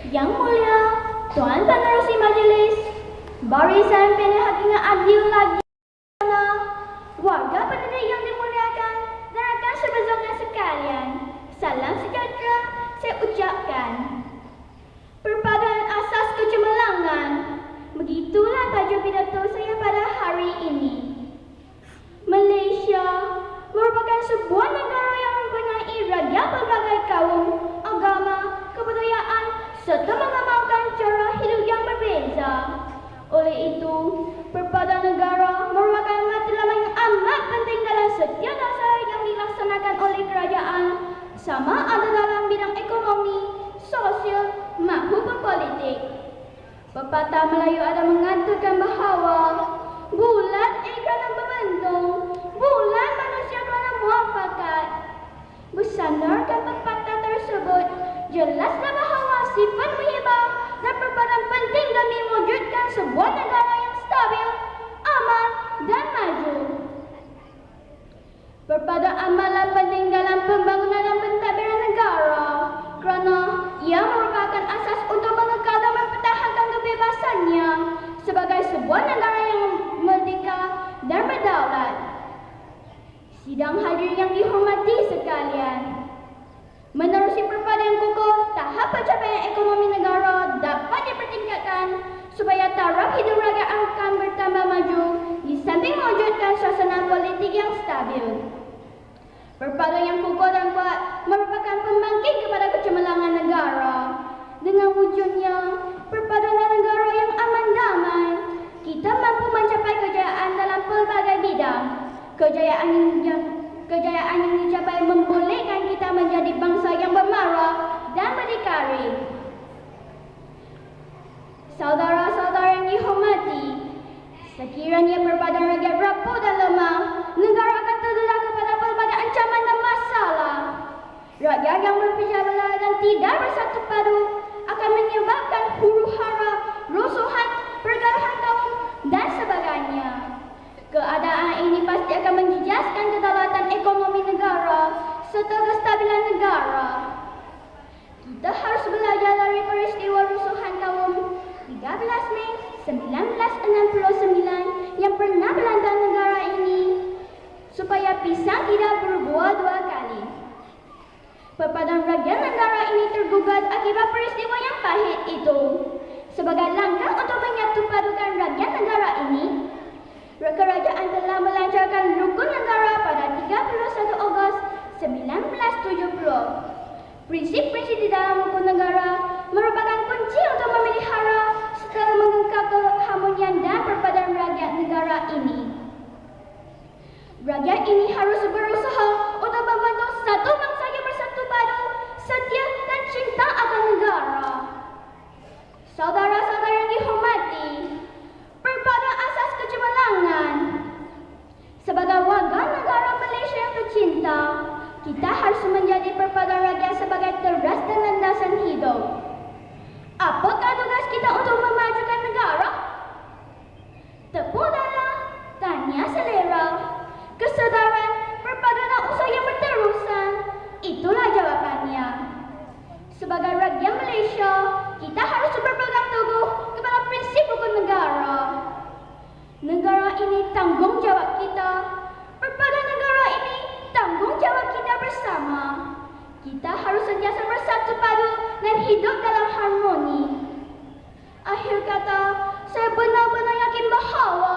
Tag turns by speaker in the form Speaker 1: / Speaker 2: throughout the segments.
Speaker 1: Yang Mulia Tuan Penerusi Majelis, barisan penyihatan yang adil lagi, warga pendidik yang dimuliakan dan rakan sebesarnya sekalian, salam sejahtera saya ucapkan. Perpaduan asas kecemerlangan, begitulah tajuk pidato saya pada hari ini. Malaysia merupakan sebuah negara yang mempunyai rakyat berbagai kaum, agama, kebudayaan serta mengamalkan cara hidup yang berbeza. Oleh itu, perpaduan negara merupakan matlamat yang amat penting dalam setiap dasar yang dilaksanakan oleh kerajaan, sama ada dalam bidang ekonomi, sosial maupun politik. Pepatah Melayu ada mengatakan bahawa bulan kerana membentuk, bulan manusia kerana muafakat. Bersandarkan pepatah tersebut, jelaslah bahawa sifat muhibah dan perpaduan penting demi mewujudkan sebuah negara yang stabil, aman dan maju. Perpaduan amatlah penting dalam pembangunan dan pentadbiran negara kerana ia merupakan asas untuk mengekal dan mempertahankan kebebasannya sebagai sebuah negara yang merdeka dan berdaulat. Sidang hadirin yang dihormati sekalian, menerusi perpaduan kukuh, tahap pencapaian ekonomi negara dapat dipertingkatkan supaya taraf hidup rakyat akan bertambah maju di samping mewujudkan suasana politik yang stabil. Perpaduan yang kukuh dan kuat merupakan pembangkit kepada kecemerlangan negara. Dengan wujudnya perpaduan negara yang aman damai, kita mampu mencapai kejayaan dalam pelbagai bidang. Kejayaan yang dicapai membolehkan kita menjadi bangsa yang bermarwah dan berdikari. Saudara-saudara yang dihormati, sekiranya perpaduan rakyat rapuh dan lemah, negara akan terdedah kepada pelbagai ancaman dan masalah. Rakyat yang berpecah belah dan tidak bersatu padu akan menyebabkan huru-hara, rusuhan, pergerakan kaum dan sebagainya. Keadaan ini pasti akan menjejaskan kedaulatan ekonomi negara serta kestabilan negara. Kita harus belajar dari peristiwa rusuhan kaum 13 Mei 1969 yang pernah melanda negara ini supaya pisang tidak berbuah dua kali. Perpaduan rakyat negara ini tergugat akibat peristiwa yang pahit itu. Sebagai langkah untuk menyatu padukan rakyat negara ini, kerajaan telah melancarkan Rukun Negara pada 31 Ogos 1970. Prinsip-prinsip di dalam Rukun Negara merupakan kunci untuk memelihara serta mengengkau keharmonian dan perpaduan rakyat negara ini. Rakyat ini harus berusaha untuk membentuk satu bangsa yang bersatu padu, setia dan cinta akan negara. Saudara-saudara yang dihormati, perpaduan asas kecemerlangan. Sebagai warga negara Malaysia yang tercinta, kita harus menjadi perpaduan rakyat sebagai teras dan landasan hidup. Apakah tugas kita untuk memajukan negara? Tepuk dada, tanya selera, kesedaran, perpaduan dan usaha yang berterusan. Itulah jawapannya. Sebagai rakyat Malaysia, kita harus berpegang teguh kepada prinsip rukun negara. Negara ini tanggung jawab kita. Perpaduan negara ini tanggung jawab kita bersama. Kita harus sentiasa bersatu padu dan hidup dalam harmoni. Akhir kata, saya benar-benar yakin bahawa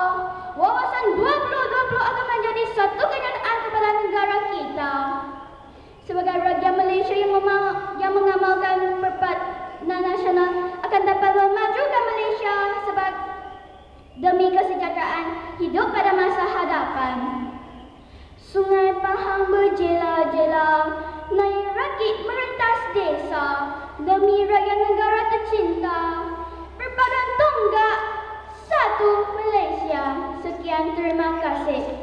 Speaker 1: wawasan 2020 akan menjadi satu kenyataan kepada negara kita. Sebagai rakyat Malaysia yang mengamalkan perpaduan nasional akan dapat memajukan Malaysia demi kesejahteraan hidup pada masa hadapan. Sungai Pahang berjela-jela, naik rakit merentas desa, demi rakyat negara tercinta. Perpaduan tonggak, satu Malaysia. Sekian, terima kasih.